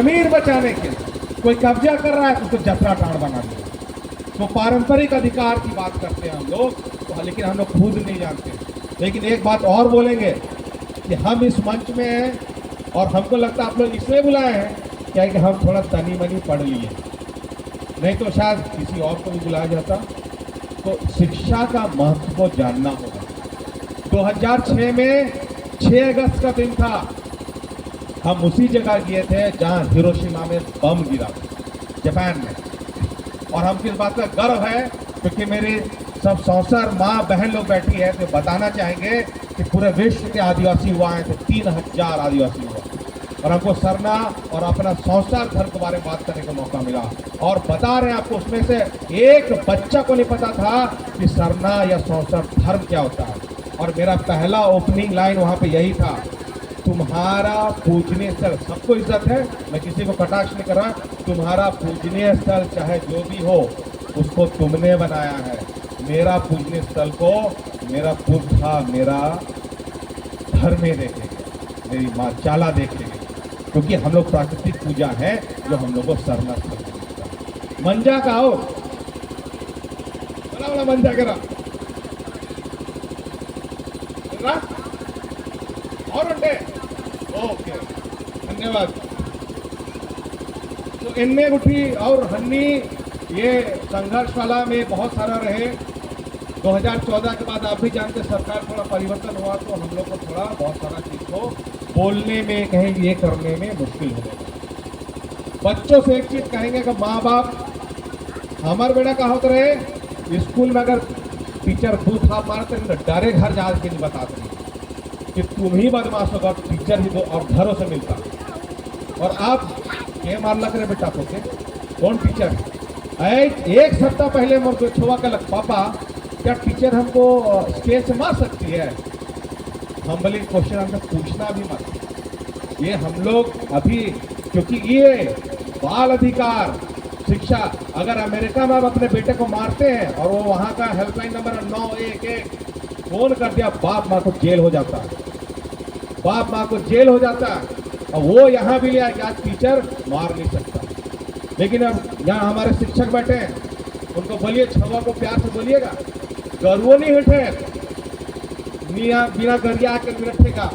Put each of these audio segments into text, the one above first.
जमीन बचाने के लिए कोई कब्जा कर रहा है तो उसको जतरा टाड़ बना दिया। तो पारंपरिक अधिकार की बात करते हैं हम लोग, तो लेकिन हम लोग खुद नहीं जानते। लेकिन एक बात और बोलेंगे कि हम इस मंच में हैं और हमको लगता है आप लोग इसलिए बुलाए हैं क्या है कि हम थोड़ा तनी मनी पढ़ लिए, नहीं तो शायद किसी और को भी बुलाया जाता। तो शिक्षा का महत्व को जानना होगा। 2006 में 6 अगस्त का दिन था, हम उसी जगह गए थे जहां हिरोशिमा में बम गिरा जापान में। और हमको इस बात का गर्व है क्योंकि मेरी सब सौसर माँ बहन लोग बैठी है, तो बताना चाहेंगे कि पूरे विश्व के आदिवासी हुआ है तो 3000 आदिवासी हुआ। और हमको सरना और अपना सौसर धर्म के बारे में बात करने का मौका मिला। और बता रहे हैं आपको, उसमें से एक बच्चा को नहीं पता था कि सरना या सौसर धर्म क्या होता है। और मेरा पहला ओपनिंग लाइन वहाँ पे यही था, तुम्हारा पूजनीय स्थल, सबको इज्जत है, मैं किसी को कटाक्ष नहीं कर रहा, तुम्हारा पूजनीय स्थल चाहे जो भी हो उसको तुमने बनाया है। मेरा पूजनीय स्थल को मेरा पुरखा मेरा घर में देखेंगे, मेरी माँ चाला देखेंगे, क्योंकि हम लोग प्राकृतिक पूजा है जो हम लोग को सरना स्थल। मंजा का हो बड़ा मंजा करा और ओके, धन्यवाद। तो इनमें उठी और हन्नी ये संघर्षशाला में बहुत सारा रहे। 2014 के बाद आप भी जानते सरकार थोड़ा परिवर्तन हुआ तो हम लोग को थोड़ा बहुत सारा चीज को बोलने में कहीं ये करने में मुश्किल हो गया। बच्चों से एक चीज कहेंगे कि माँ बाप हमारे बेटा का होते रहे, स्कूल में अगर टीचर दूध हाथ मारते तो डायरेक्ट घर जा के नहीं बताते कि तुम ही बदमाश होगा, टीचर ही दो और घरों से मिलता। और आप ये मार लग रहे बेटा को कौन टीचर? एक सप्ताह पहले मुझे छुआ के लग, पापा क्या टीचर हमको स्केल से मार सकती है? हम बोले क्वेश्चन हमने पूछना भी मत। ये हम लोग अभी, क्योंकि ये बाल अधिकार शिक्षा, अगर अमेरिका में आप अपने बेटे को मारते हैं और वो वहाँ का हेल्पलाइन नंबर 911 फोन कर दिया, बाप माँ को जेल हो जाता है, बाप माँ को जेल हो जाता है। और वो यहाँ भी लिया कि आज टीचर मार नहीं सकता। लेकिन अब यहाँ हमारे शिक्षक बैठे हैं, उनको बोलिए छवा को प्यार से बोलिएगा, गरुओ नहीं उठे बिना गरिया के बैठेगा।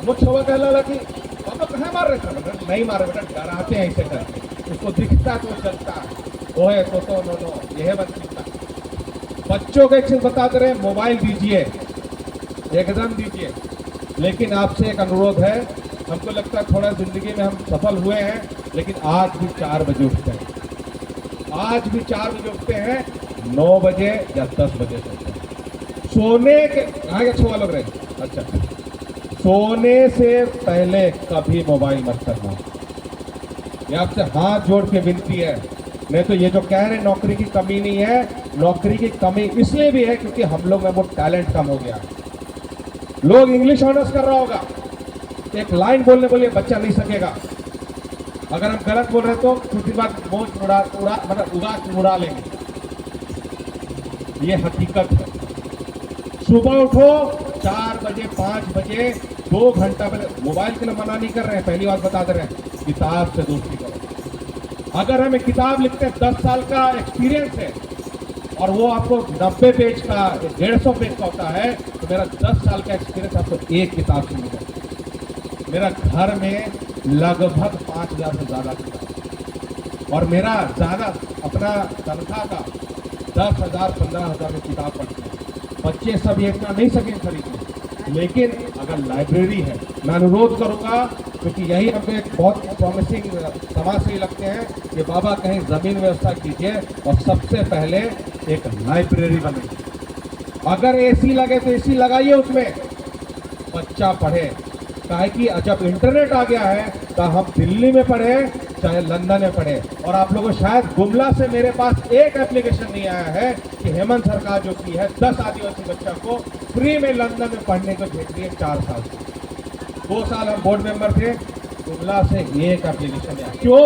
वो छवा कहला कि पापा कहाँ मार रहे थे? नहीं मारे बेटा, डराते हैं ऐसे करके, उसको दिखता तो चलता है, वो है तो नो यह बात दिखता। बच्चों को एक चीज बताते रहे, मोबाइल दीजिए, एकदम दीजिए। लेकिन आपसे एक अनुरोध है, हमको लगता है थोड़ा जिंदगी में हम सफल हुए हैं, लेकिन आज भी 4 बजे उठते हैं, आज भी 4 बजे उठते हैं, 9 बजे या 10 बजे सोते हैं। सोने के कहाँ के छुआ लोग रहे? अच्छा, सोने से पहले कभी मोबाइल मत करना। ये आपसे हाथ जोड़ के विनती है। नहीं तो ये जो कह रहे नौकरी की कमी नहीं है, नौकरी की कमी इसलिए भी है क्योंकि हम लोग में वो टैलेंट कम हो गया है। लोग इंग्लिश ऑनर्स कर रहा होगा, एक लाइन बोलने बोलिए बच्चा नहीं सकेगा। अगर हम गलत बोल रहे तो कुछ दिन बाद मोच उड़ा लेंगे। ये हकीकत है। सुबह उठो 4 बजे 5 बजे 2 घंटा पहले, मोबाइल के लिए मना नहीं कर रहे हैं, पहली बात बता दे रहे हैं, किताब से दोस्ती करो। अगर हमें किताब लिखते 10 साल का एक्सपीरियंस है और वो आपको 90 पेज का 150 पेज का होता है, तो मेरा 10 साल का एक्सपीरियंस आपको एक किताब से मिलेगा। मेरा घर में लगभग 5000 से ज़्यादा किताब, और मेरा ज़्यादा अपना तनख्वाह का 10,000 15,000 में किताब पढ़ते हैं। बच्चे सब ये इतना नहीं सकें खरीदने, लेकिन अगर लाइब्रेरी है, मैं अनुरोध करूँगा, क्योंकि यही हमको एक बहुत प्रॉमिसिंग समाज से ही लगते हैं कि बाबा कहीं ज़मीन व्यवस्था कीजिए और सबसे पहले एक लाइब्रेरी बनेगी। अगर एसी लगे तो एसी लगाइए, उसमें बच्चा पढ़े। काहे कि जब इंटरनेट आ गया है तो हम दिल्ली में पढ़े चाहे लंदन में पढ़े। और आप लोगों शायद गुमला से मेरे पास एक एप्लीकेशन नहीं आया है कि हेमंत सरकार जो की है 10 आदिवासी बच्चा को फ्री में लंदन में पढ़ने को भेज रही है। 4 साल 2 साल हम बोर्ड मेंबर थे, गुमला से एक एप्लीकेशन आया। क्यों?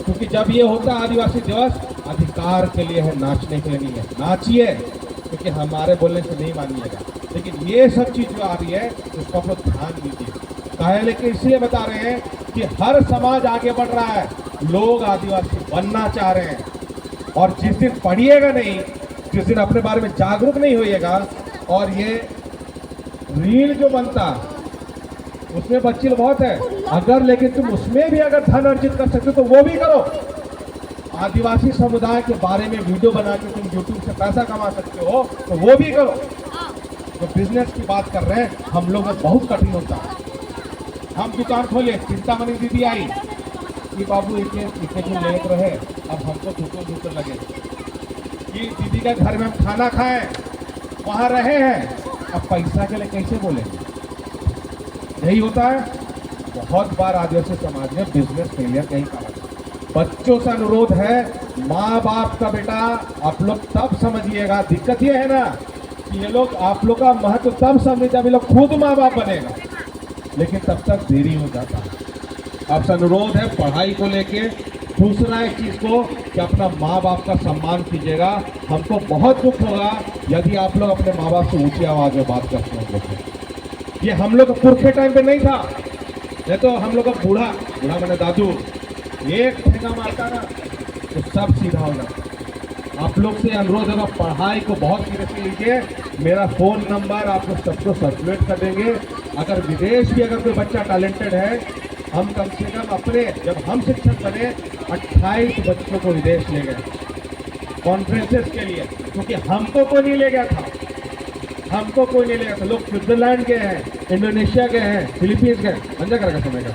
क्योंकि जब ये होता आदिवासी दिवस, अधिकार के लिए है, नाचने के लिए नहीं है। नाचिए, क्योंकि हमारे बोलने से नहीं मानिएगा, लेकिन ये सब चीज जो आ रही है उसको आप लोग ध्यान दीजिए। काहे लेकिन इसलिए बता रहे हैं कि हर समाज आगे बढ़ रहा है, लोग आदिवासी बनना चाह रहे हैं। और जिस दिन पढ़िएगा नहीं, जिस दिन अपने बारे में जागरूक नहीं होइएगा, और ये रील जो बनता उसमें बच्ची बहुत है, अगर लेकिन तुम उसमें भी अगर धन अर्जित कर सकते हो तो वो भी करो। आदिवासी समुदाय के बारे में वीडियो बना के तुम यूट्यूब से पैसा कमा सकते हो तो वो भी करो। तो बिजनेस की बात कर रहे हैं, हम लोग में बहुत कठिन होता है। हम दुकान खोले, चिंतामणि दीदी आई कि बाबू इतने जो लेट रहे, अब हमको धूप लगे कि दीदी का घर में हम खाना खाएं, वहां रहे हैं, अब पैसा के लिए कैसे बोलेंगे? यही होता है। बहुत बार आदिवासी समाज में बिजनेस फेलियर कहीं का बच्चों से अनुरोध है, माँ बाप का बेटा आप लोग तब समझिएगा। दिक्कत ये है ना कि ये लोग आप लोग का महत्व तब समझे जब ये लोग खुद माँ बाप बनेगा, लेकिन तब तक देरी हो जाता है। आपसे अनुरोध है पढ़ाई को लेके। दूसरा एक चीज को कि अपना माँ बाप का सम्मान कीजिएगा। हमको बहुत दुख होगा यदि आप लोग अपने माँ बाप से ऊंची आवाज में बात करते हैं। ये हम लोग पुरखे टाइम पे नहीं था, नहीं तो हम लोग का बूढ़ा मैंने दादू एक ठेंगा मारता ना तो सब सीधा हो जाता। आप लोग से अनुरोध होगा, पढ़ाई को बहुत सीरियसली लीजिए। मेरा फोन नंबर आप लोग सबको सर्कुलेट कर देंगे। अगर विदेश भी अगर कोई बच्चा टैलेंटेड है, हम कम से कम अपने जब हम शिक्षक बने 28 बच्चों को विदेश ले गए कॉन्फ्रेंसेस के लिए, क्योंकि हमको कोई नहीं ले गया था। हमको कोई नहीं ले गया था। लोग स्विट्जरलैंड गए हैं, इंडोनेशिया गए हैं, फिलीपींस गए। अंजा करेगा समय का।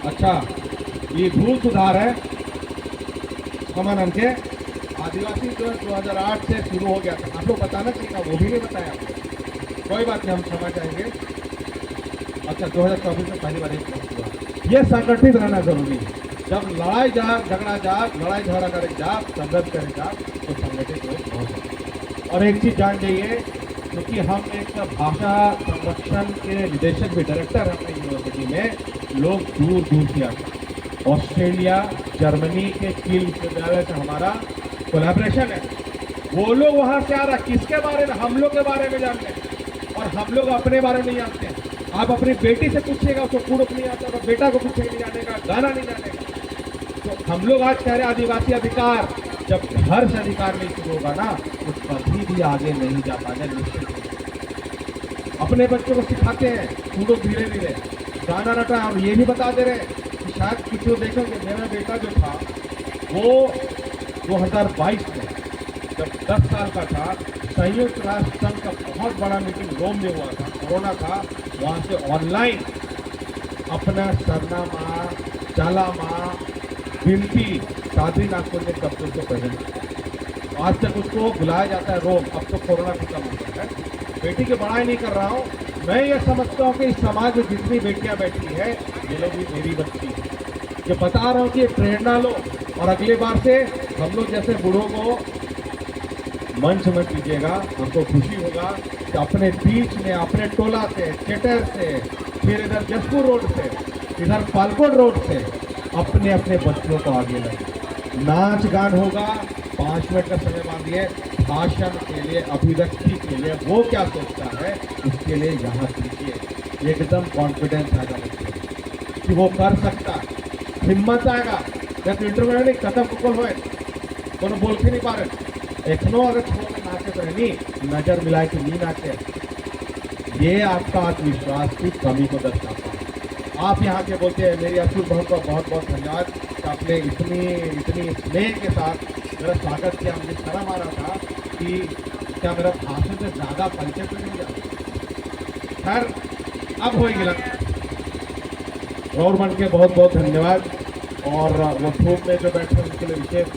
अच्छा, ये भूल सुधार है कमन के आदिवासी जो 2008 से शुरू हो गया था। आप लोग बताना चाहिए, वो भी नहीं बताया आपको। कोई बात नहीं, हम क्षमा चाहेंगे। अच्छा, 2024 में पहली बार एक हुआ। ये संगठित रहना जरूरी है। जब लड़ाई झगड़ा करे संघर्ष करे तो संगठित हो। और एक चीज जान जाइए, क्योंकि हम एक भाषा संरक्षण के निदेशक भी डायरेक्टर हैं अपनी यूनिवर्सिटी में, लोग दूर दूर से आते हैं। ऑस्ट्रेलिया, जर्मनी के किल विश्वविद्यालय से हमारा कोलैबोरेशन है। वो लोग वहाँ से आ रहा, किसके बारे में? हम लोग के बारे में जानते हैं, और हम लोग अपने बारे में नहीं जानते हैं। आप अपनी बेटी से पूछिएगा, उसको कुड़ुक नहीं आता, तो बेटा को पूछेगा नहीं जानेगा, गाना नहीं जानेगा। तो हम लोग आज कह रहे आदिवासी अधिकार, जब घर से अधिकार नहीं शुरू होगा ना तो कभी भी आगे नहीं जा पाएगा। निश्चित अपने बच्चों को सिखाते हैं, कुड़ुक धीरे धीरे गाना रटा। हम ये भी बता दे रहे हैं कि शायद कुछ लोग देखेंगे, मेरा बेटा जो था वो 2022 में जब 10 साल का था, संयुक्त राष्ट्र संघ का बहुत बड़ा मीटिंग रोम में हुआ था, कोरोना था, वहाँ से ऑनलाइन अपना सरनामा, चालामा, विनती सादरी नागपुर में सबको उसको प्रेजेंट। आज तक उसको बुलाया जाता है रोम। अब तो कोरोना खत्म हो गया है। बेटी की बड़ाई नहीं कर रहा हूँ, मैं ये समझता हूँ कि इस समाज में जितनी बेटियाँ बैठी है ये लोग भी मेरी बच्ची है। ये बता रहा हूँ कि प्रेरणा लो, और अगली बार से हम लोग जैसे बूढ़ों को मंच मत कीजिएगा। हमको खुशी होगा कि अपने बीच में, अपने टोला से, चेटर से, फिर इधर जसपुर रोड से, इधर पालकोट रोड से अपने अपने बच्चों को आगे लगे। नाच गान होगा, 5 मिनट का समय बांधिए भाषण के लिए, अभिव्यक्ति के लिए। वो क्या सोचता है उसके लिए यहाँ सीखिए। एकदम कॉन्फिडेंस आएगा बच्चे कि वो कर सकता है, हिम्मत आएगा। जब इंटरव्यू नहीं कदम कुकल हो कोनो बोल के नहीं पा रहे, एखनो अगर छोड़ नाचे तो रहनी, नजर मिलाए कि नहीं नाचे, ये आपका आत्मविश्वास की कमी को दर्शाता है। आप यहाँ के बोलते हैं, मेरी असुर बहन का बहुत बहुत धन्यवाद कि आपने इतनी स्नेह के साथ मेरा स्वागत किया। मुझे शर्म आ रहा था कि क्या मेरा भाषण से ज़्यादा परिचय तो नहीं जाता। खैर अब हो गया। गवर्नमेंट के बहुत बहुत धन्यवाद, और वो धूप में जो बैठे उनके लिए विशेष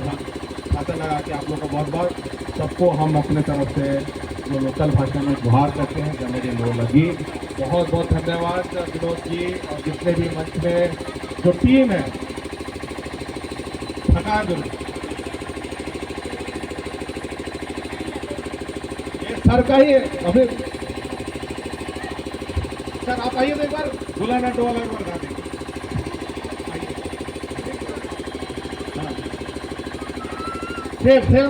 खाता लगा कि आप लोग को बहुत बहुत सबको हम अपने तरफ से जो लोकल भाषा में गुहार करते हैं, जब मेरी लो लगी। बहुत बहुत धन्यवाद विनोद जी, और जितने भी मंच में जो टीम है, थका दूर ये सर का ही है। अभी सर आप आइए तो एक बार बुलाना डोला एक बार गा देंगे। सेफ थे